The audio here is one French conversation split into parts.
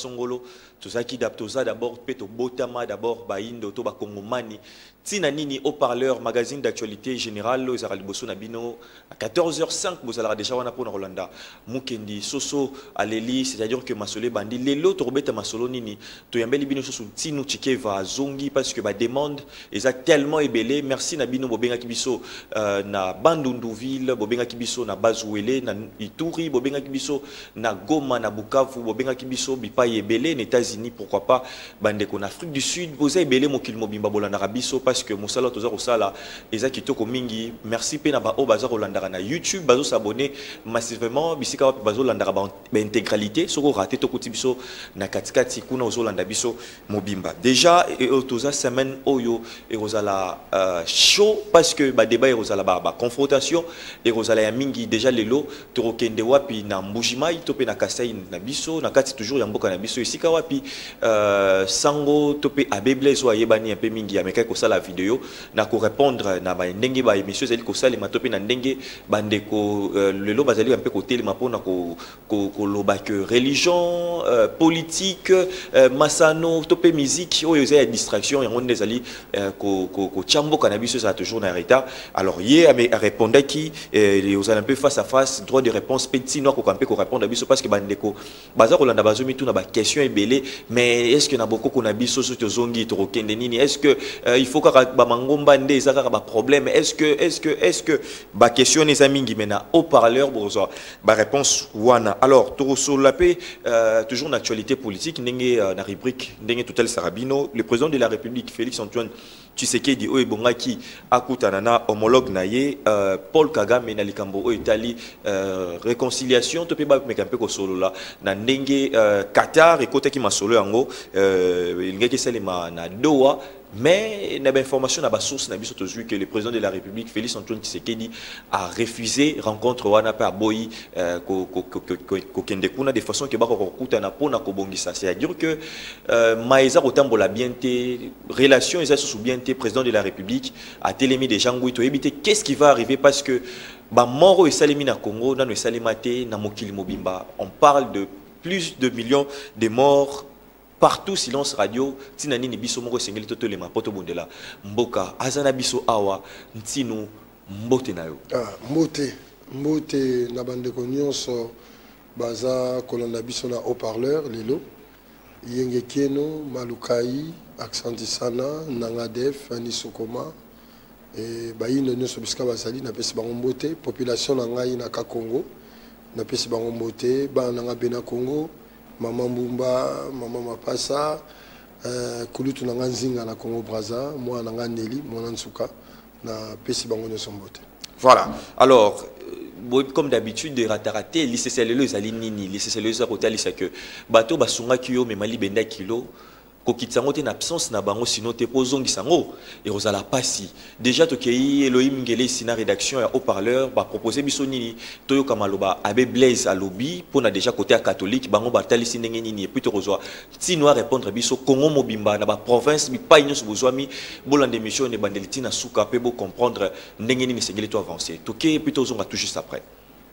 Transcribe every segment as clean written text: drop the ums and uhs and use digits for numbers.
Songolo, tout ça qui d'abtosa d'abord, Peto Botama d'abord, Baindo, Toba Kongomani, Tina Nini, haut-parleur, magazine d'actualité générale, aux Araliboso Nabino, à 14h05, vous allez déjà voir pour Rolanda, Mukendi, Soso, Aleli, c'est-à-dire que Masole Bandi, les lots, Robeta Masolo Nini, Toyambeli Bino Soso, Tino Chikeva, Zongi, parce que ma demande est tellement ébellée. Merci Nabino Bobenga Kibiso, na Bandundouville, Bobenga Kibiso, na Bazouele, na Ituri, Bobenga Kibiso, na Goma, na Bukavu, Bobenga Kibiso, Bipa Yebele, les États-Unis, pourquoi pas, Bandeko, en Afrique du Sud, vous avez ébellé Mokil Mobimba Bolanda Rabiso, parce que Moussala Toza Rosala, Eza Kitoko Mingi, merci Pena Bao Bazar Rolandara na YouTube, Bazo s'abonner massivement, Bisika Bazo Landara intégralité, Soko raté Tokutibiso, na Katikati, Kuna Ozolanda Biso, Mobimba. Déjà, Toza semaine Oyo, et Rosala chaud, parce que ba débat et Rosala ba confrontation, et Rosala ya Mingi, déjà les lots, Torokende Wapi, na Mbujimai, Topé na Kasai, na Biso, na Kati toujours Yamboka na Biso, ici Kawapi, Sango, Topé Abeble, Zoa Yebani, un peu Mingi, Ameka Kosala vidéo, na ko répondre na ba ndenge ba émission Zali Kosala, Matopé na ndenge, Bandeko, le lot Bazali un peu côté, le mapo na ko loba que religion, politique, Masano, Topé musique, oh, il y a distraction, et on des alliés, Chambo Cannabis, ça a toujours un retard. Alors, hier, a répondu qui, ils ont un peu face à face, droit de réponse, petit, non, qu'on peut répondre à Bisso, parce que Bandeko, Bazar Rolanda Bazomi, tout n'a pas question ébellée, mais est-ce qu'il y a beaucoup qu'on a Bisso, sur Zongi, Torokendeni, est-ce que il faut que Bamangomba Ndé, ça a un problème, est-ce que, ba question les amis qui mènent au parleur, ba réponse, wana. Alors, Toroso Lapé, toujours une actualité politique, n'engé na rubrique, n'engé Total Sarabino, le président de la République, Félix Antoine Tshisekedi Oebongaki akutanana homologue naye Paul Kagame na likambo Itali réconciliation to pe ba mekampe ko solo la na ndenge Qatar ekotaki masolo yango ngeki selema na Doha. Mais il y a information dans la source que le président de la République, Félix Antoine Tshisekedi, a refusé rencontre Wanapa Boyi Kokendekuna de façon que Bakokuta na pona kobongisa. C'est-à-dire que Maïza Rotambola bienté, relation Eza sous bienté, président de la République, a télémi des gens pour éviter qu'est-ce qui va arriver parce que Moro et Salimi na Congo, dans le Salimate, na Mokili Mobimba, on parle de plus de millions de morts. Partout silence radio tinani ni biso moko sengeli toto le mapoto bondela mboka azana biso awa ntinu mbote nayo mbote na bande ko nyonso baza kolanda biso na haut-parleur lelo yenge keno malukai accenti sana nangadef ani sokoma e bayino nyonso bisika basali na pesi bango mbote population na ngai na ka Congo na pesi bango mbote ba na ngabena Congo Maman Mbumba, Maman Mapasa, Kulutu Nanga Nzinga na Congo Brazza, moi Nanga Nelly, mon Ansuka, na Pesi Bango de Sombote. Voilà. Alors, comme d'habitude, de ratarater, lycée Cellulose, Alinini, lycée Cellulose à côté, c'est que bateau Basunga Kyo, mais Mali Benda Kilo. Kokitsango te na absence na bango sino te pozongi sango et rozala pasi déjà to kei Elohim ngele sina rédaction ya haut-parleur ba proposer biso nini toyo kamaloba abe Blaise à lobby pona déjà côté catholique bango batali sinenge nini et puis to rozwa tino répondre biso Congo mobimba na ba province bi pa nyonso bozwami bolande mission ne bandeliti na suka pe bo comprendre ndenge nini sengeli to avancer to kei puis to zonga tout juste après.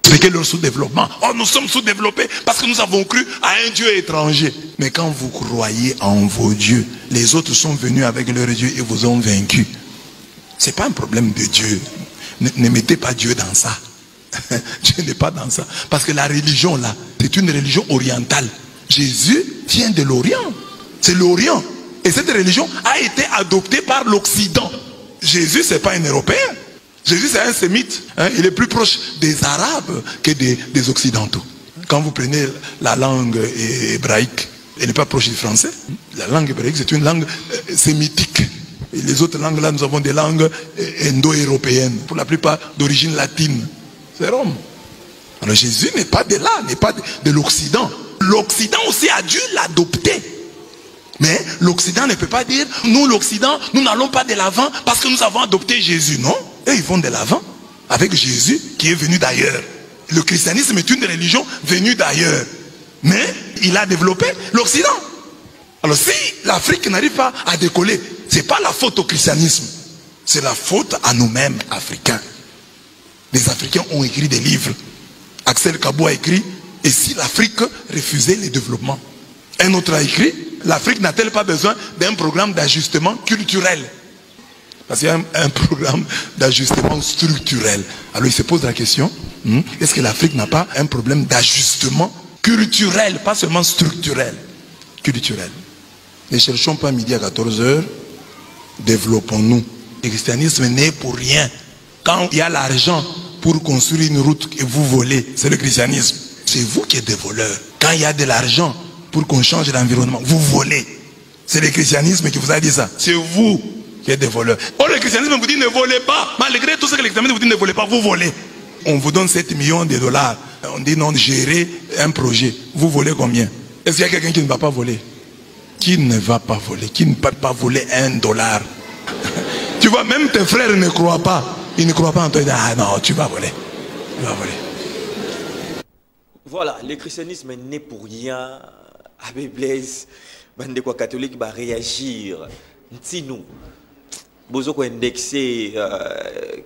Expliquer leur sous-développement. Oh, nous sommes sous-développés parce que nous avons cru à un Dieu étranger. Mais quand vous croyez en vos dieux, les autres sont venus avec leur Dieu et vous ont vaincu. C'est pas un problème de Dieu. Ne mettez pas Dieu dans ça. Dieu n'est pas dans ça. Parce que la religion là, c'est une religion orientale. Jésus vient de l'Orient. C'est l'Orient. Et cette religion a été adoptée par l'Occident. Jésus, c'est pas un Européen. Jésus c'est un sémite, hein, il est plus proche des Arabes que des Occidentaux. Quand vous prenez la langue hébraïque, elle n'est pas proche du français. La langue hébraïque c'est une langue sémitique. Et les autres langues là, nous avons des langues indo-européennes, pour la plupart d'origine latine. C'est Rome. Alors Jésus n'est pas de là, n'est pas de l'Occident. L'Occident aussi a dû l'adopter. Mais l'Occident ne peut pas dire, nous l'Occident, nous n'allons pas de l'avant parce que nous avons adopté Jésus, non? Et ils vont de l'avant avec Jésus qui est venu d'ailleurs. Le christianisme est une religion venue d'ailleurs. Mais il a développé l'Occident. Alors si l'Afrique n'arrive pas à décoller, ce n'est pas la faute au christianisme. C'est la faute à nous-mêmes, Africains. Les Africains ont écrit des livres. Axel Kabou a écrit « Et si l'Afrique refusait le développement ?» Un autre a écrit, l'Afrique n'a-t-elle pas besoin d'un programme d'ajustement culturel? Parce qu'il y a un programme d'ajustement structurel. Alors il se pose la question, est-ce que l'Afrique n'a pas un problème d'ajustement culturel, pas seulement structurel, culturel? Ne cherchons pas midi à 14h, développons-nous. Le christianisme n'est pour rien. Quand il y a l'argent pour construire une route et vous volez, c'est le christianisme. C'est vous qui êtes des voleurs. Quand il y a de l'argent pour qu'on change l'environnement, vous volez. C'est le christianisme qui vous a dit ça. C'est vous qui êtes des voleurs. Oh, le christianisme vous dit ne volez pas. Malgré tout ce que le christianisme vous dit ne volez pas, vous volez. On vous donne 7 millions de dollars. On dit non, gérer un projet. Vous volez combien? Est-ce qu'il y a quelqu'un qui ne va pas voler? Qui ne va pas voler? Qui ne peut pas voler $1? Tu vois, même tes frères ne croient pas. Ils ne croient pas en toi. Ah non, tu vas voler. Tu vas voler. Voilà, le christianisme n'est pour rien. Abbé Blaise, bande quoi catholique va réagir. Si nous, bozo ko indexé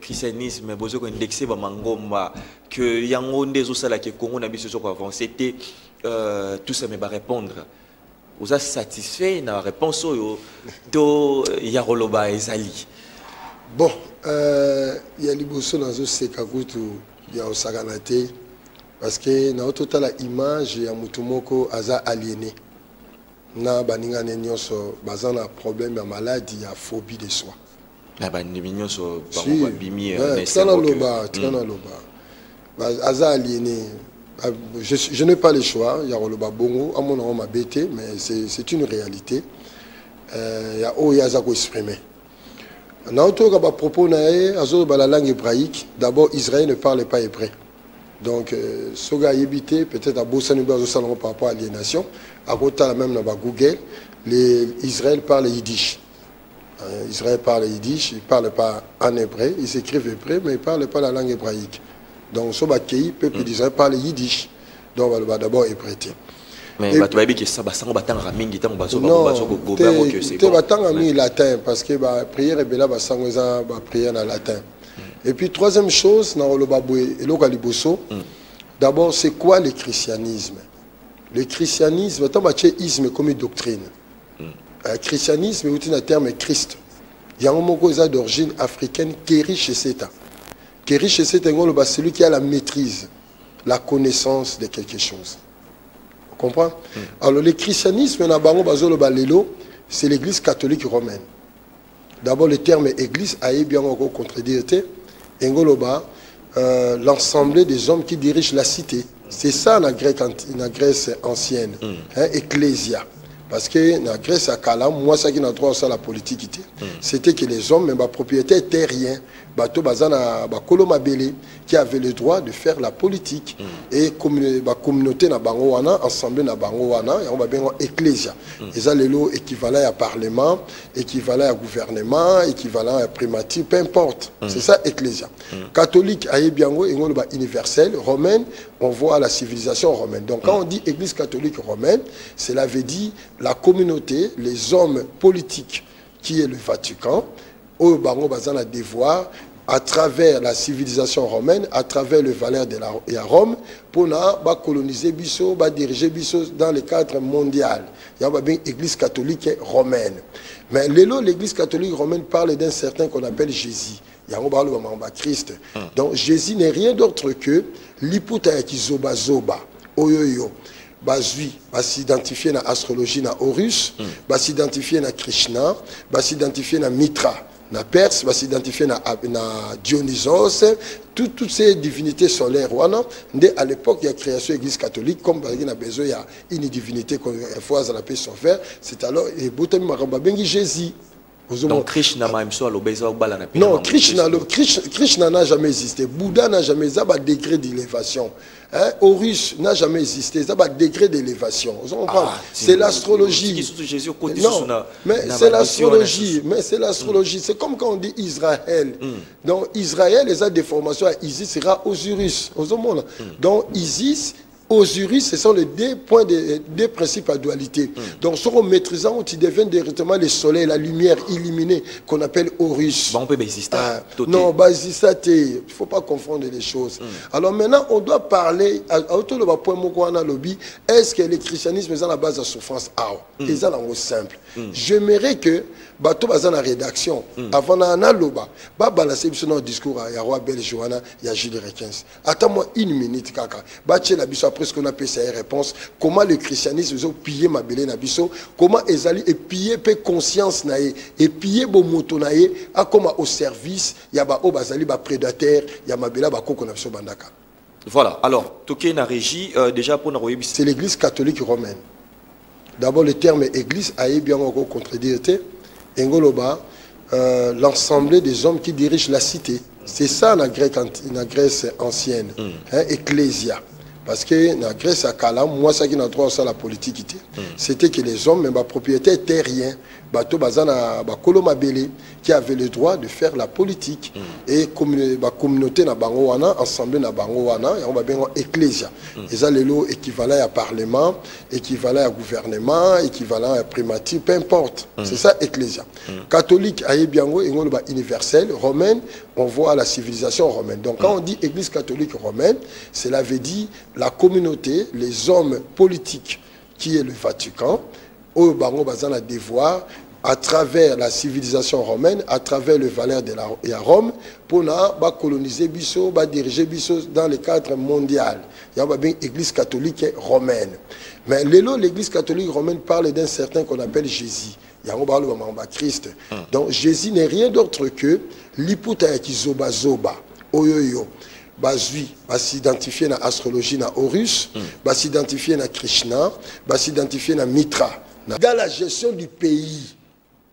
christianisme, bozo ko indexé ba mangomba que yango ndezo sala ke Congo na biso ko avancer tout ça me va répondre. Vous êtes satisfait na réponse oyo to yaroloba ezali. Bon, il y a liboso nazo sekakutu ya osaganate parce que na total image ya mutumoko aza aliéné. Na baninga nyonso bazana problème ya maladie ya phobie de soi. Na baninga nyonso ba bimi tana loba aza aliéné. Je n'ai pas le choix, il y a le babongo, à mon nom m'a bêté, mais c'est une réalité. Il y a où il y a ça qu'on exprimer. Dans le propos la langue hébraïque, d'abord Israël ne parle pas hébreu. Donc, ce gars évité peut-être à Bossanubé par rapport à l'aliénation. À côté même dans Google, Israël parle yiddish. Israël parle yiddish, il ne parle pas en hébreu, ils écrivent hébreu, mais ils ne parlent pas la langue hébraïque. Donc, ce pays, peuple d'Israël parle yiddish. Donc, on va d'abord prêter. Mais tu vas dire que ça va être latin, parce que la prière est belle, la prière en latin. Et puis, troisième chose, d'abord, c'est quoi le christianisme? Le christianisme, c'est comme une doctrine. Le christianisme est un terme Christ. Il y a un mot d'origine africaine, Kéri chez Seta. Kéri chez Seta, c'est celui qui a la maîtrise, la connaissance de quelque chose. Vous comprenez? Alors, le christianisme, c'est l'église catholique romaine. D'abord, le terme église a bien encore contredire. L'ensemble des hommes qui dirigent la cité. C'est ça la Grèce ancienne. Ecclésia. Parce que dans la Grèce à Kala, moi, ça qui n'a droit à la politique, c'était que les hommes, mais propriétaires terriens, bateau bazana kolomabele qui avait le droit de faire la politique et communauté na bangoana ensemble na bangoana et on va bien ecclésia et ça le lot équivalent à parlement, équivalent à gouvernement, équivalent à primature, peu importe. C'est ça ecclésia. Catholique aye biango et on va universel, romaine, on voit la civilisation romaine. Donc quand on dit église catholique romaine, cela veut dire la communauté, les hommes politiques qui est le Vatican, au Bango Bazan a devoir à travers la civilisation romaine, à travers le valeur de la Rome, pour coloniser Bisso, diriger Bisso dans le cadre mondial. Il y a bien l'église catholique romaine. Mais l'église catholique romaine parle d'un certain qu'on appelle Jésus. Il y a un Christ. Donc Jésus n'est rien d'autre que l'hypothèse qui zoba zoba, oyoyo. Bazui, va s'identifier à l'astrologie na Horus, va s'identifier à Krishna, va s'identifier à Mitra. Na Perse, va s'identifier à Dionysos, toutes ces divinités solaires. À l'époque, il y a création de l'église catholique, comme il y a besoin d'une divinité qu'on fois à la paix sans faire, c'est alors, et Jésus. Donc Krishna non, Krishna n'a jamais existé. Bouddha n'a jamais existé. C'est un degré d'élévation. Horus n'a jamais existé. C'est un degré d'élévation. C'est l'astrologie. Non, mais c'est l'astrologie. C'est comme quand on dit Israël. Donc Israël, les a des formations à Isis sera Osiris. Donc Isis Aux juristes, ce sont les deux principes à dualité. Donc, sur maîtrisant, tu deviens directement le soleil, la lumière illuminée qu'on appelle Horus. Bon, on peut exister. Non, il ne faut pas confondre les choses. Alors maintenant, on doit parler, est-ce que le christianisme est à la base de la souffrance? C'est ça, simple. J'aimerais que, bateau dans la rédaction, avant d'analyser, balancer sur discours à Roi Belge, il y a Gilles Requens. Attends-moi une minute, kaka. Après ce qu'on appelle sa réponse, comment le christianisme a pillé ma belle nabiso, comment ils allaient piller pe conscience nae et piller bo moto nae, à comment au service, il y a ba o bazali ba prédateur, il y a ma belle ba koko nabiso bandaka. Voilà. Alors, toké na régie déjà pour na royebi. C'est l'église catholique romaine. D'abord le terme église a bien encore contredire engoloba l'ensemble des hommes qui dirigent la cité. C'est ça la Grèce ancienne, ecclésia. Parce que dans la Grèce à Kala, moi, ça qui n'a droit à la politique, c'était que les hommes, même propriétaires terriens, bateau bazana kolomabele, qui avaient le droit de faire la politique. Et la communauté na bangoana, ensemble na bangoana, on va bien ecclésia. Et ça, les lots équivalent à parlement, équivalent à gouvernement, équivalent à primature, peu importe. C'est ça, ecclésia. Catholique, aïe biango, universel, romaine, on voit la civilisation romaine. Donc quand on dit église catholique romaine, cela veut dire la communauté, les hommes politiques qui est le Vatican, au baron bazana devoir à travers la civilisation romaine, à travers le valeur de la Rome, pour coloniser Bisso, diriger Bisso dans le cadre mondial. Il y a bien l'église catholique romaine. Mais l'église catholique romaine parle d'un certain qu'on appelle Jésus. Il y a un Christ. Donc Jésus n'est rien d'autre que l'hypothèse qui zoba zoba, oyoyo. Bazui, va s'identifier à l'astrologie, à Horus, va s'identifier à Krishna, va s'identifier à Mitra. Dans la gestion du pays.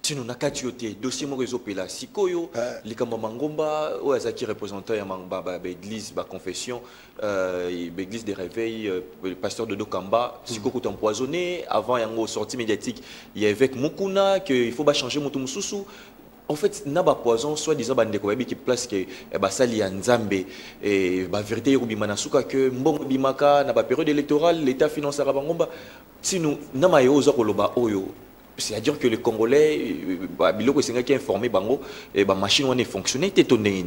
Si nous avons des dossiers qui Sikoyo, les Mangomba, qui représentant l'église, la confession, l'église des réveils, le pasteur de Dokamba, Sikoyo est empoisonné. Avant, il y a une sortie médiatique, il y a avec Mukuna, qu'il faut changer mon Mususu. En fait, il y a un poison, soit disant qui place que Basali Nzambe et la vérité Rubimanasuka que Mbongo Bimaka, na période électorale, l'État finance à Bangomba. Si nous n'avons pas Oyo, c'est-à-dire que les Congolais, Biloko Senga qui a informé Bango, et la machine on est fonctionné, t'es tourné.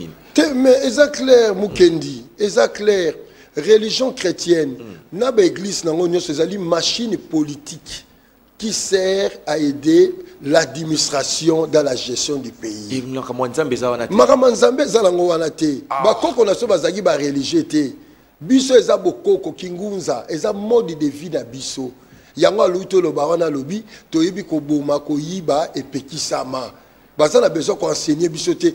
Mais c'est clair, Mukendi, c'est clair. Religion chrétienne, n'a pas église, n'a pas une machine politique qui sert à aider l'administration dans la gestion du pays. Makamanzambe zalango wanate. Bakoko na so bazagi ba religieux te. Biso eza bokoko kingunza, eza mode de vie na biso. Yango aluto lo barana lobi, toyebi ko boma ko yiba et pekisama. Baza na besoin qu'on enseigne biso te.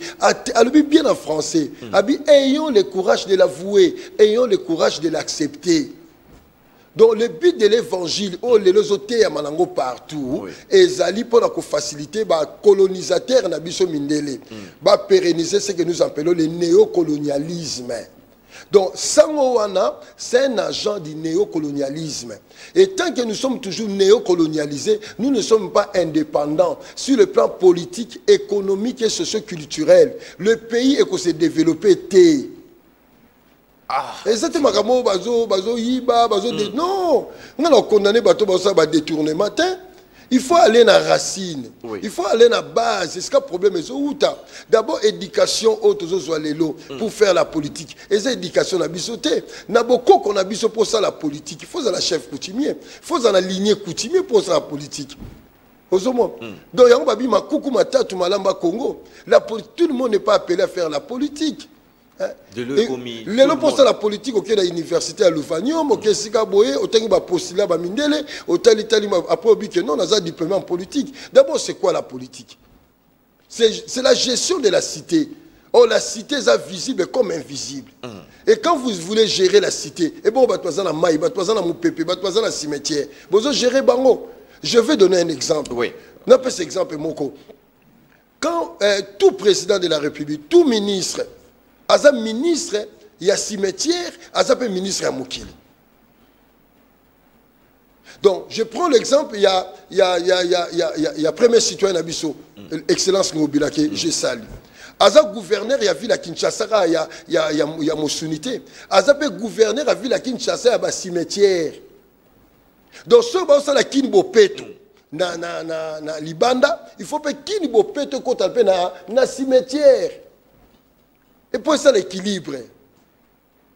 Alobi bien en français. Abi ayons le courage de l'avouer, ayons le courage de l'accepter. Donc le but de l'évangile, les autres à Malango partout, et Zali pour faciliter les colonisateurs na biso mindele, pérenniser ce que nous appelons le néocolonialisme. Donc Sangowana, c'est un agent du néocolonialisme. Et tant que nous sommes toujours néocolonialisés, nous ne sommes pas indépendants sur le plan politique, économique et socio-culturel. Le pays est qu'on s'est développé. Exactement, non, on a condamné le détournement. Il faut aller dans la racine, il faut aller dans la base. C'est ce que le problème est. D'abord, éducation pour faire la politique. Et cette éducation, on a bisoté. Il y a beaucoup qu'on a bisoté pour ça la politique. Il faut la chef coutumier, il faut la lignée coutumier pour ça la politique. Donc, il y a un coucou matatu malamba Congo. Tout le monde n'est pas appelé à faire la politique. Les gens pour la politique au l'université à Louvanium, au Sikaboye, au Tangiba Postila Bamindele, au Talitali, après que non, on a un diplôme en politique. D'abord, c'est quoi la politique? C'est la gestion de la cité. Oh, la cité est visible comme invisible. Et quand vous voulez gérer la cité, et bon, dans la maille, dans la moupépé, dans la cimetière, vous gérer Bango. Je vais donner un exemple. Oui. On appelle cet exemple, Moko. Quand tout président de la République, tout ministre, Azam ministre, il y a cimetière, Azam ministre à Moukili. Donc, je prends l'exemple, il y a premier citoyen Abisso, Excellence Ngobilake, je salue. Aza gouverneur il y a ville à Kinshasa il y a Mosunité. Aza pe gouverneur à ville à Kinshasa il y a ba cimetière. Donc ce ba ça la Kinbo Peto na Libanda, il faut pe Kinbo Peto ko talpe na cimetière. Et pour ça l'équilibre.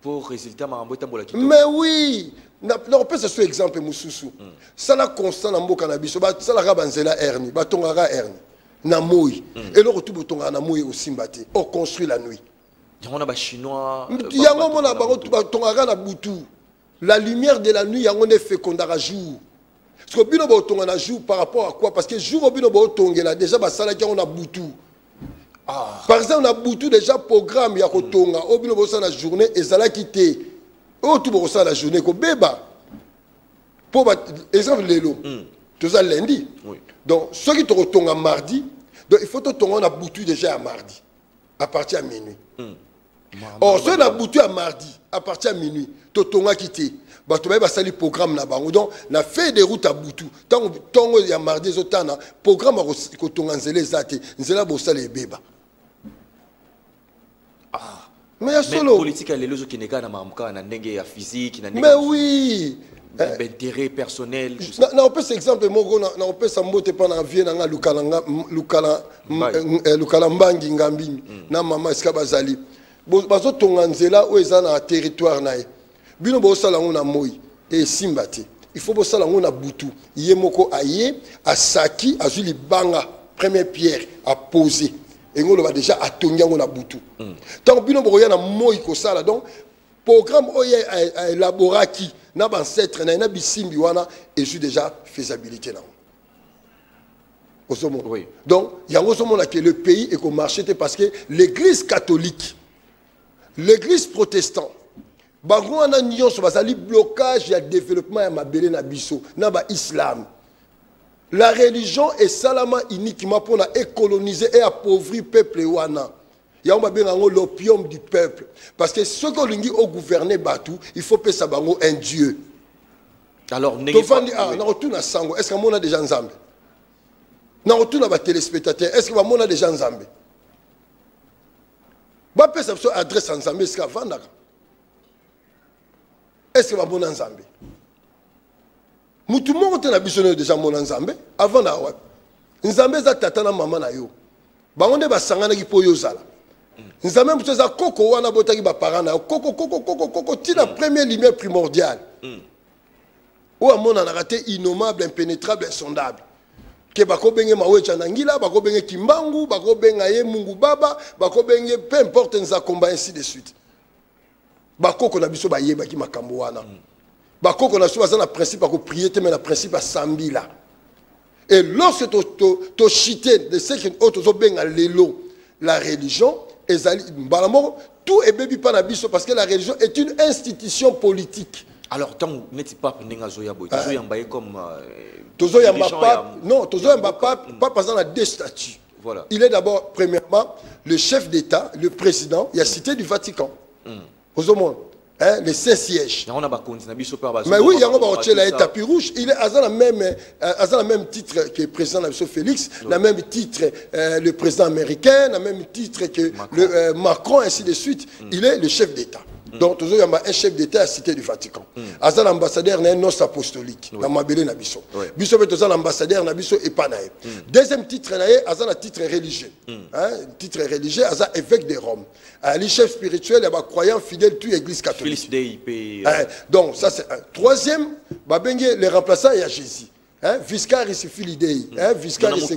Pour résultat marambota mbola kito. Mais oui, na peut ce soit exemple mususu. Ça la constant na mboka na biso ba ça la rabanzela erni, ba tongara erni. Na moi et le retour botonga na moi aussi mbaté on construit la nuit yango ba chinois yango mona bango botonga na butu la lumière de la nuit yango ne fécondara jour parce que bino botonga na jour par rapport à quoi parce que jour bino botongela déjà ba sala ki on a butu par exemple on a butu déjà programme ya kotonga o bino bo sala journée ezala kité o tout bo sala journée ko beba pour exemple lelo tout ça lundi donc ceux qui te retournent à mardi donc il faut te tomber on a boutu déjà à mardi à partir à minuit or ceux qui a boutu à mardi à partir à minuit te tomber à quitter bah tu vas salir programme là-bas donc la fait des routes à boutu tant il y a mardi les autres programme à kotonga nzela zate nzela bossa les bébés mais solo politique à l'éloge qui n'est pas na mamka na ndenge ya physique na mais oui d'intérêt personnel. On peut cet exemple, on peut s'emboter pendant vie dans Lukala Mbangi Ngambi, na mama Eskabazali. Bazo tonganzela ou ezana territoire nae. Bino bo sala ngona moi et simbati. Il faut bo sala ngona butu. Yemoko aye, asaki, azuli banga, première pierre à poser. Et on va déjà atonga ngona butu. Tant bino bo yana moi ko sala donc programme oye a élaboraki na ancêtre na bisimbi wana et j'ai déjà faisabilité là. Oui. Donc il y a que le pays est comme marché parce que l'église catholique, l'église protestante, bango ana nion so basali blocage ya développement ya mabele na biso na ba islam. La religion est salama uniquement pour coloniser et appauvrir peuple wana. Il y a l'opium du peuple. Parce que ce qu'on dit au gouverner Batou, il faut payer ça un Dieu. Alors, est-ce qu'on a des gens zambés? On a des téléspectateurs. Est-ce qu'on a des gens zambés? Bah, peut ça adresse en Zambé, est-ce qu'on a est-ce qu'on a en Zambé? Tout le monde a besoin de gens en Zambé. Avant, Nzambé za tatana maman na yo. Ba on ba sangana ki po yo zala. Nzambe muteza koko wana botaki ba parana koko tina première lumière primordiale. Ou amona na raté innommable, impénétrable, insondable. Que bako benge mawecha nangila, bako benge kimbangu, bako benga ye mungu baba, bako benge peu importe nza combat ainsi de suite. Bako ko na biso ba yeba ki makambo wana. Bako ko na so bazana principe bako prier te mais na principe sambila. Et lorsque tu chites de ce qui est autre l'élo, la religion, tout est bébi par la biso parce que la religion est une institution politique. Alors, tant que tu pas comme. Non, pas passant à deux statuts. Voilà. Il est d'abord, premièrement, le chef d'État, le président, il y a cité du Vatican. Aux monde. Hein, les 16 sièges. Mais oui, il y a un tapis rouge. Il est à la même titre que le président Félix, le même titre le président américain, le même titre que le Macron, ainsi de suite. Il est le chef d'État. Donc, il y a un chef d'État à la cité du Vatican. Azal ambassadeur n'est non apostolique. La mabélé na biso. Biso est l'ambassadeur na biso et panae. Deuxième titre azal un titre religieux. Titre religieux azal évêque de Rome. Les chefs spirituels, il y a croyants fidèles toute l'église catholique. Donc ça c'est un. Troisième, les remplaçants il y a Jésus. Viscaris Filidei, Viscaris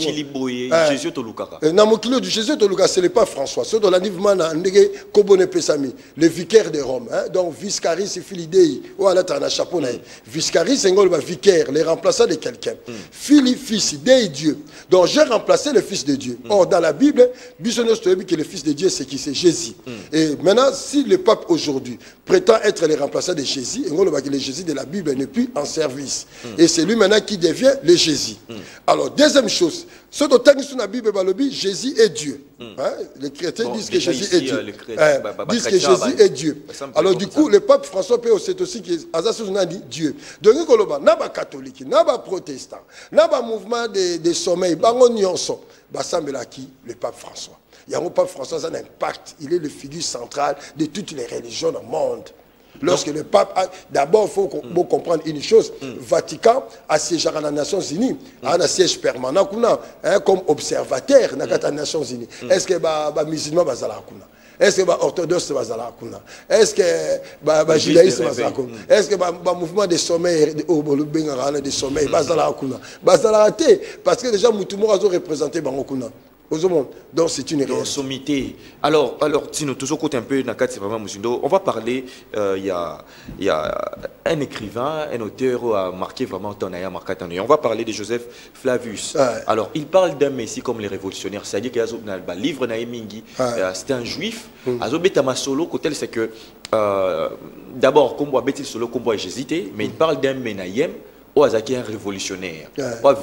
Jésus Tolukaka. Namokilo du Jésus Tolukaka, ce n'est pas François. C'est dans l'anivement Ndege Kobone Pesami, le vicaire de Rome. Donc Viscaris Filidei, ou alors t'as un chapeau. Viscaris c'est un vicaire, les remplaçants de quelqu'un. Fili, fils, Dei Dieu. Donc j'ai remplacé le fils de Dieu. Or dans la Bible, Bissonos te dit que le fils de Dieu c'est qui? C'est Jésus. Et maintenant, si le pape aujourd'hui prétend être le remplaçant de Jésus, le Jésus de la Bible n'est plus en service. Et c'est lui maintenant qui devient devient le Jésus. Alors, deuxième chose, ce dont la Bible, Jésus est Dieu. Les chrétiens disent que Jésus est Dieu. Disent que Jésus est Dieu. Alors, du coup, le pape François P. c'est aussi que a dit Dieu. Donc, il y a des catholiques, des protestants, des mouvements de sommeil, des nyonso, le pape François. Il y a un pape François, ça a un impact. Il est le figure centrale de toutes les religions dans le monde. Lorsque le pape, d'abord, il faut comprendre une chose. Vatican a siégé dans les Nations Unies, a un siège permanent comme observateur dans les Nations Unies. Est-ce que les musulmans sont là? Est-ce que les orthodoxes sont là? Est-ce que les judaïstes sont là? Est-ce que le mouvement de sommeil, de sommeil, sont là? Parce que déjà, tout le monde a représenté Bangokuna. Donc c'est une réalité. Sommité. Alors, si nous toujours côté un peu c'est vraiment Musindo, on va parler. Il y a un écrivain, un auteur qui a marqué vraiment Tonaya Marcatane. On va parler de Joseph Flavius. Alors, il parle d'un messie comme les révolutionnaires, c'est-à-dire qu'il y a un livre Naïmingi. C'était un juif. Azobetama solo côté c'est que d'abord comme Betil solo comme j'hésitais, mais il parle d'un Menayem. Qui est un révolutionnaire.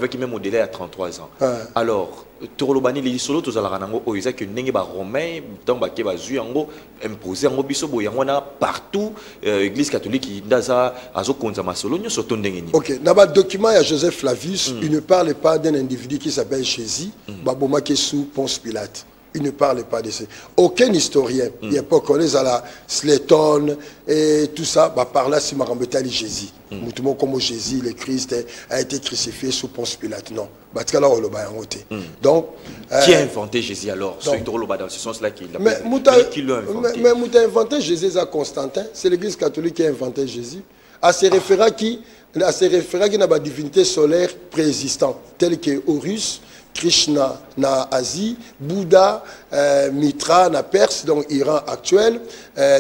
Qui même au-delà à 33 ans. Alors, Torolobani, les solo, tous à la ranango, que n'est pas romain, tant que va zuyango, imposé en obiso, boyangona, partout, l'église catholique, d'aza, azo konzama solo, nous sommes tondengeni. Ok, dans le document, il y a Joseph Flavius, il ne parle pas d'un individu qui s'appelle Jésus, Baboma Kessou, Ponce Pilate. Il ne parle pas de ça. Aucun historien, il n'y a pas collé à la Slayton et tout ça, par là, si Marambetali Jésus. Moutoumou comme Jésus, le Christ, a été crucifié sous Ponce Pilate. Non. Donc, qui a inventé Jésus alors? Dans ce sens-là qui l'a inventé. Mais Mouta inventé Jésus à Constantin. C'est l'église catholique qui a inventé Jésus. À ces référents qui n'ont pas de divinité solaire préexistante, telle que Horus, Krishna na Asie, Bouddha, Mitra na Perse, donc Iran actuel,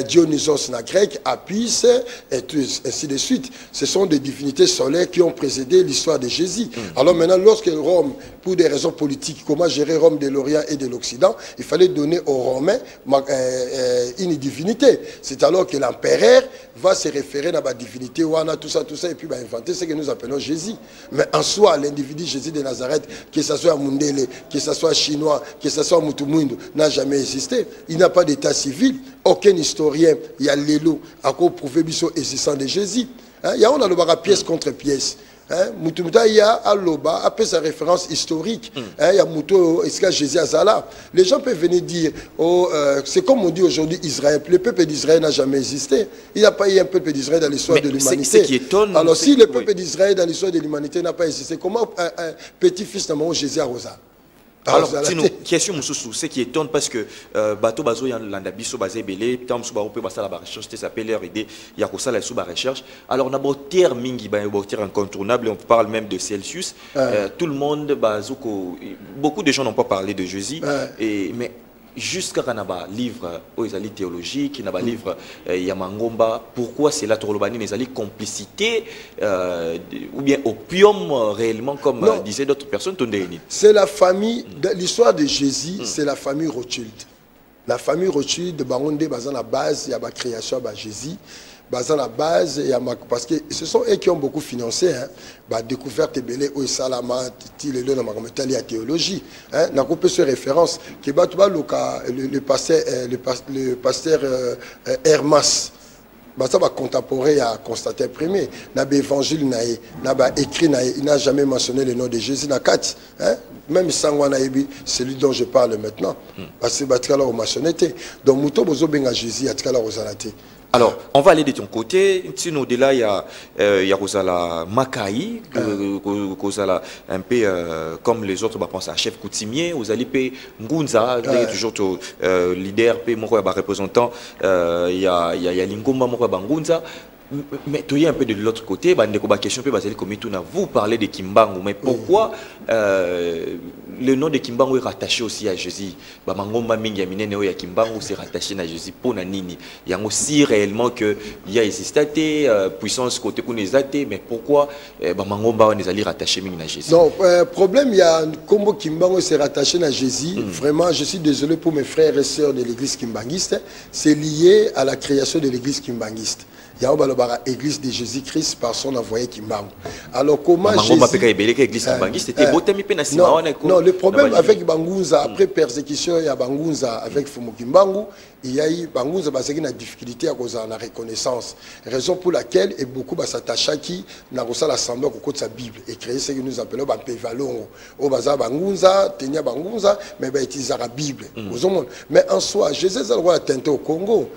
Dionysos na grec, Apis, et ainsi de suite. Ce sont des divinités solaires qui ont précédé l'histoire de Jésus. Alors maintenant, lorsque Rome, pour des raisons politiques, comment gérer Rome de l'Orient et de l'Occident, il fallait donner aux Romains une divinité. C'est alors que l'empereur va se référer à la divinité, tout ça, et puis inventer ce que nous appelons Jésus. Mais en soi, l'individu Jésus de Nazareth, que ce soit Mundele, que ce soit chinois, que ce soit Mutumundo, n'a jamais existé. Il n'a pas d'état civil. Aucun historien, il y a l'élo, à quoi prouver l'existence de Jésus. Il y a on a le pièce contre pièce. Mutumuta il y a Aloba après sa référence historique. Il y a Mouto est-ce que Jésus Azala. Les gens peuvent venir dire c'est comme on dit aujourd'hui Israël. Le peuple d'Israël n'a jamais existé. Il n'y a pas eu un peuple d'Israël dans l'histoire de l'humanité. Ce qui étonne. Alors si le peuple d'Israël dans l'histoire de l'humanité n'a pas existé, comment un petit-fils de Jésus Arosa? Alors, c'est une question, ce qui étonne parce que bateau bazo yan landabiso basé belé, tant sous barope basa la recherche, ça s'appelle leur idée, il y a ça la sous recherche. Alors, on a beau terme mingi, incontournable, on parle même de Celsius. Tout le monde, beaucoup de gens n'ont pas parlé de Jésus, mais jusqu'à un livre aux théologiques, un livre Yamangomba, pourquoi c'est la Torolobani, les complicité ou bien opium réellement, comme disaient d'autres personnes. C'est la famille, l'histoire de Jésus, c'est la famille Rothschild. La famille Rothschild de Baronde, basant la base, il y a la création de Jésus. Basant la base, parce que ce sont eux qui ont beaucoup financé la découverte de au Salama, la théologie. On a coupé sur référence que le pasteur Hermas, ça va contemporain à Constantin Ier, n'a pas évangile, n'a pas écrit, il n'a jamais mentionné le nom de Jésus. Même Sangwana, celui dont je parle maintenant, parce que c'est la mentionné. Donc, Mouto Bozo Benga Jésus, il y a la Rosalate. Alors, on va aller de ton côté. Sinon, au-delà, il y a Rosala Makai, Rosala un peu comme les autres, on pense à chef coutumier, Rosali P. Ngunza, toujours leader, P. Moko représentant, il y a Lingomba Moko Ngunza. Mais tu y un peu de l'autre côté, vous parlez de Kimbangu, mais pourquoi le nom de Kimbangu est rattaché aussi à Jésus? Kimbangu c'est rattaché à Jésus pour Nanini. Il y a aussi réellement qu'il y a existé puissance côté Kunezate, mais pourquoi Bamangomba on est rattaché à Jésus? Non, problème, il y a comme Kimbangu c'est rattaché à Jésus. Vraiment, je suis désolé pour mes frères et sœurs de l'église kimbanguiste. C'est lié à la création de l'église kimbanguiste. y a l'église de Jésus-Christ par son envoyé Kimbangu. Alors comment Jésus... Non, le problème avec Bangunza, après persécution, il y a Bangunza avec Fumu Kimbangu, il y a eu Bangunza parce qu'il y a une difficulté à cause de la reconnaissance. Raison pour laquelle et beaucoup s'attachent qui n'a pas l'assemblée au côté de sa Bible et créer ce que nous appelons Pévalon. Au bazar Bangunza, Tenia Bangunza, mais utiliser la Bible. Mais en soi, Jésus a le droit de tenter au Congo.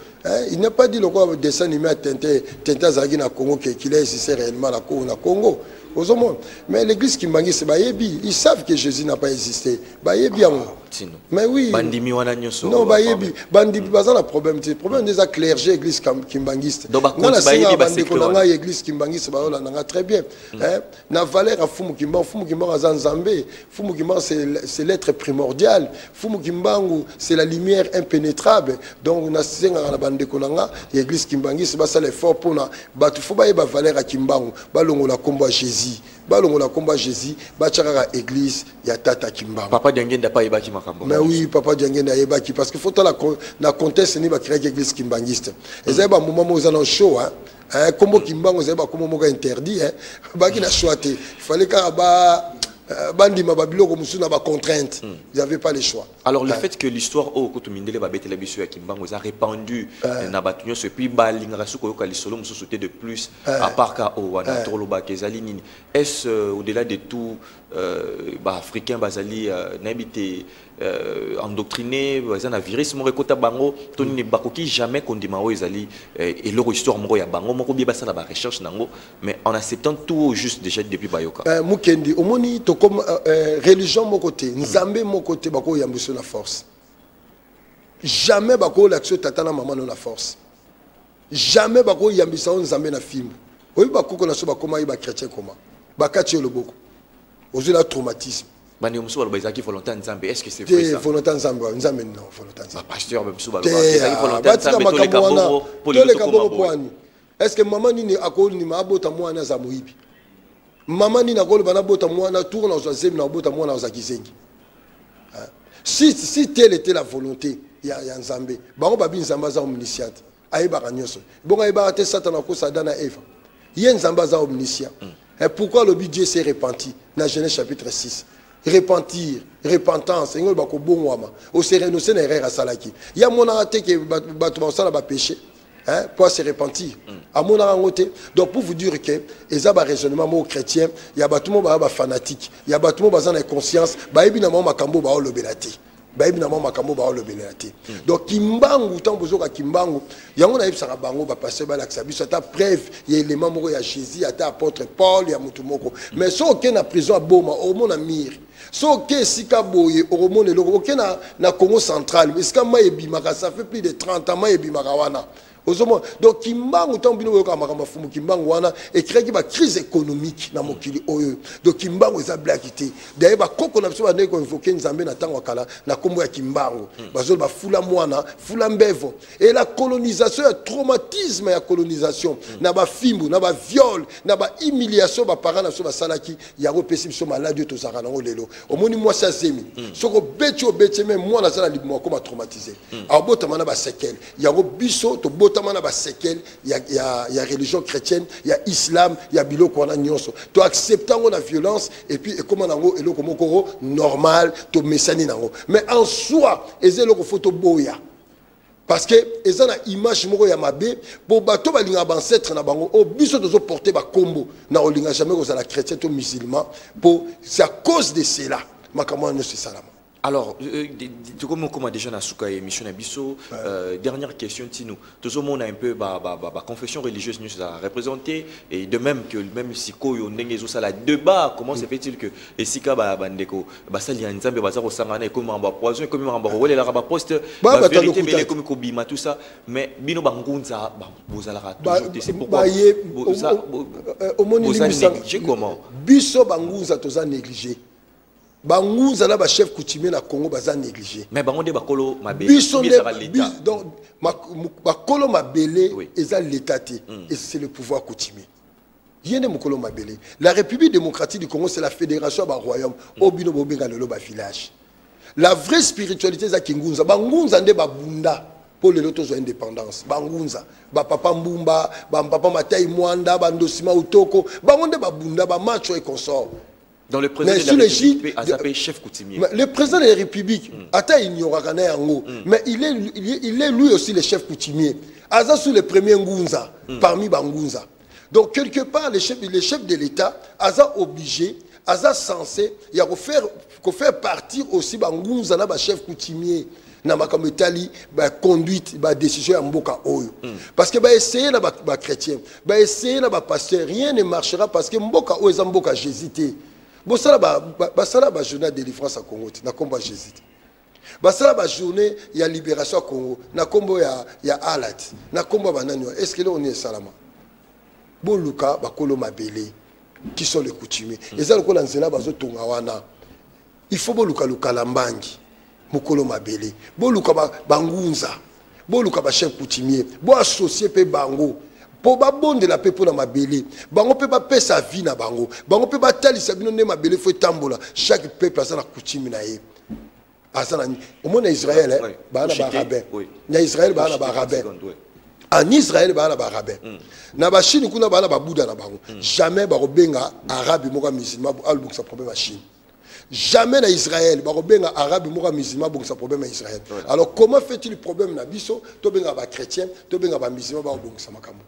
Il n'a pas dit le quoi dessin animé à tenter Zagina au Congo qu'il a existé réellement au Congo. Mais l'église Kimbangi, c'est Bayebi. Ils savent que Jésus n'a pas existé. Bayebi, mais oui. Non, Bayebi. Bandimi, pas un problème. Le problème des clergés, l'église Kimbangiste. Donc, l'église Kimbangiste, très bien. La valeur à Fumu Kimbangu, Fumu Kimbangu à Zanzambé. Fumu Kimbangu, c'est l'être primordial. Fumu Kimbangu, c'est la lumière impénétrable. Donc, on a la bande de Konanga, l'église Kimbangiste, c'est l'effort pour nous. Il faut pas valeur à Kimbangu. On a combat Jésus. Balongo la combat Jésus, bachara église ya tata Kimbangu. Papa Diangenda pas ebaki makambo. Mais oui, papa Diangenda ebaki parce que faut la conteste ni ba créer église kimbangiste. Et ça ba moment où on show hein. Comme Kimbangu ça ba comme moka interdit hein. Ba ki na choité. Il fallait ka ba bandi mababilo comme sous ba contrainte. Ils n'avaient pas le choix. Alors le fait que l'histoire au Kotumindele ba betela biso ya Kimbangu a répandu na batunyo ce puis ba lingara suko yoka lisolo muso sauter de plus à part ka o wana toloba kezali nini. Est-ce au-delà de tout africain bazali n'habité endoctriné bazana virus mo rekota bango toni bakoki jamais kondima o ezali et leur histoire moko ya bango moko bi basala ba recherche nango mais en acceptant tout juste déjà depuis bayoka mukendi omoni to comme religion mon côté nzambe mon côté bako yambuso la force jamais bako l'action tatana maman na force jamais bako yambisa nzambe na film oyi bako ko na so bakoma ba chrétien comment bakati le boko ozu la traumatisme bani muso ba izaki volonté nzambe est-ce que c'est vrai ça volonté nzambe nzambe non volonté nzambe pasteur muso ba izaki volonté nzambe to le kaboro pour est-ce que maman ni akoli ni mabota mwana za moyibi maman ni nakolo bana bota mwana tourne na zazem na bota mwana za kizengi si telle était la volonté ya nzambe bango babi nzamba za omnisciente ayeba kanyoso bonga ayeba te satana ko sadana eva yen nzamba za omniscient. Et pourquoi le Dieu s'est repenti dans Genèse chapitre 6? Repentir, repentance, et bako bonwama. Au sereno c'est erreur à salaki. Il y a mon arrêté que batuma ça ba péché, hein, pour se repentir. À mon arrêté. Donc pour vous dire que les aba raisonnement mo chrétien, il y a batuma ba fanatique, il y a batuma ba dans conscience, ba ebina mo makambo ba lo belati. Donc Kimbangu tant besoin ka Kimbangu yango na yebisa bango ba passer ba laksa biso ta preuve ya élément moko ya Jésus ata apôtre Paul ya mutu moko mais so ke na prison a boma au mona mir so ke sika boye au mona loko ke na Congo central mais sika mayebi maka ça fait plus de 30 ans mayebi maka wana. Donc Kimbangu tant bino yoka makamba fumu Kimbangu wana et créer ki ba crise économique na mokili oyo. Donc Kimbangu eza blackité. D'ailleurs ba koko na biso ba ndeko invoquer nzambe na tango kala na kombo ya Kimbangu. Bazol ba fula mwana, fula mbevo. Et la colonisation, le traumatisme ya colonisation, na ba fimbu, na ba viol, na ba humiliation ba parents na so ba salaki ya repesi biso malade to zaka na lelo. Omoni moi ça zemi. Soko betcho betcheme moi na sala libmo ko ba traumatisé. Abota mana ba séquelles. Ya biso to mana ba séquelles il y a religion chrétienne il y a islam il y a biloko wana nyonso to acceptant la violence et puis comment nango eloko moko normal to mesani nango mais en soi ezelo ko photo boya parce que ezana image moko ya mabe bo bato balinga ba ancêtre na bango o biso tozo porter ba kombo na olinga jamais ko la chrétien to musulman pour c'est à cause de cela makamwa no c'est ça. Alors, comme on a déjà dans la émission Nabiso, dernière question, Tino. Tout le monde a un peu la confession religieuse nous a représenté et de même que même si Koyo Nengezo ça la débat, comment se fait-il que les Sika bandeko basali nzambe bazaro sangana comme en bas poison comme en bas relais la rabat poste vérité mais comme kobima tout ça mais bino bangunza bozala toujours c'est pourquoi ça négligé comment biso bangunza toza négligé. Bangunza na ba chef coutumier na Congo baza négligé. Mais bangonde bakolo mabele. Donc bakolo mabele eza l'état et c'est le pouvoir coutumier. Yene mokolo mabele. La République démocratique du Congo c'est la fédération ba royaume obino bobenga lelo ba village. La vraie spiritualité za kingunza bangunza nde babunda. pour les autres indépendance bangunza ba papa mbumba ba papa matai mwanda ba ndosima utoko bangonde ba bunda ba macho et consort. Dans le président de la République Azapé chef coutumier. Le président de la République ata ignora kana yango mais il est lui aussi le chef coutumier. Aza sous les premiers ngunza parmi bangunza. Donc quelque part les chefs de l'État aza obligé aza censé il y a faire partir aussi bangunza na ba chef coutumier. Na makamotali ba conduite ba décision ya mboka oyo parce que ba essayer na ba chrétien ba essayer na ba pasteur rien ne marchera parce que mboka oyo za mboka Jésus bosala ba journée de délivrance à Congo na komba Jésus basala ba journée ya libération à Congo na kombo ya alat na komba banani est-ce que là on est salama boluka bakolo mabele qui sont les coutumiers les aloko na nzela bazo tonga wana il faut boluka lukalambangi mukolo mabele boluka bangunza boluka ba chef coutumier bo associer pe bango po ba bonde la pe pour na mabele bango pe ba pesa vie na bango pe ba talisa bino ne mabele faut tambola chaque peuple a sa coutume na ye asana au monde Israël ba na ba rabbin na Israël ba na ba rabbin en Israël ba na ba rabbin na ba Chine kuna ba na ba Bouddha na bango jamais ba robenga arabe moka musulman albu sa problème à Chine. Jamais dans Israël, barobenga arabe moka musulman bon ça problème à Israël. Alors comment fait-il le problème na biso to benga ba chrétien, to benga ba musulman ba bon ça makambo.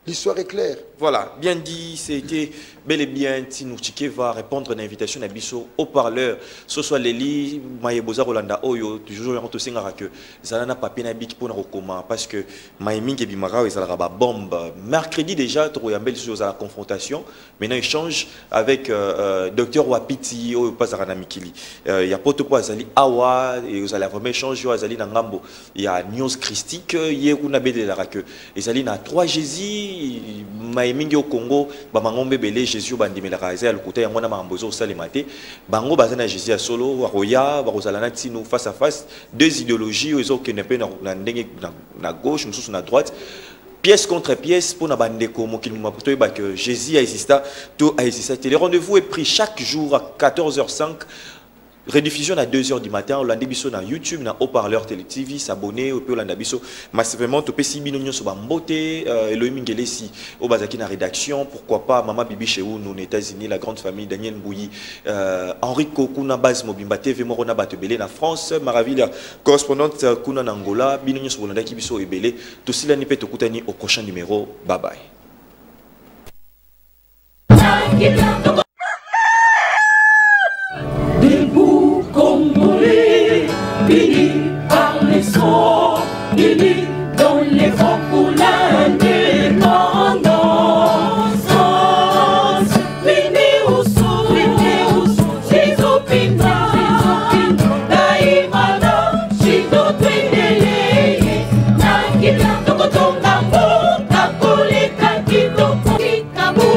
L'histoire est claire. Voilà, bien dit, c'était bel et bien Tino Tchike va répondre à l'invitation d'Abisso au parleur. Ce soit Leli, Maïeboza Rolanda Oyo, toujours en Tosinga que Zalana Papier Nabik pour Narokoma, parce que Maïming et Bimara, ils allaient bombe. Mercredi déjà, Troyambel sur la confrontation. Maintenant, échange avec Dr Wapiti, au Pazarana Mikili. Il y a Potoko Azali Awa, et vous allez vraiment échanger Azali Nangambo. Il y a News Christique, il y a Unabé de la Rake. Et Azali na 3 Jésus. Maïmingi au Congo, Bamangombe Belé, Jésus, Bandimela le côté Yamona Mambozo, Salemate, Bango Bazana Jésus à solo, Waroya, Barozalana Tino face à face, deux idéologies, ils ont qui ne peuvent na gauche, nous sommes à droite. Pièce contre pièce pour Nabandeko, que Jésus a existé, tout a existé. Le rendez-vous est pris chaque jour à 14h05. Rediffusion à 2h du matin, on l'a sur YouTube, na haut-parleur Télé TV, s'abonner, on l'a massivement, tu peux si binonio sur Bamboté, Elohim Ngelesi, au Bazaki na rédaction, pourquoi pas, Maman Bibi chez nous, aux États-Unis, la grande famille, Daniel Mbouyi, Henri Kokuna Baz Mobimba TV, Morona Batebele, la France, Maravilla, correspondante Kuna Nangola, binonio sur Bolanda Kibiso et Belé, tout cela n'y peut te coutani au prochain numéro, bye bye. Debout Congolais, unis par les sons, unis dans les vents.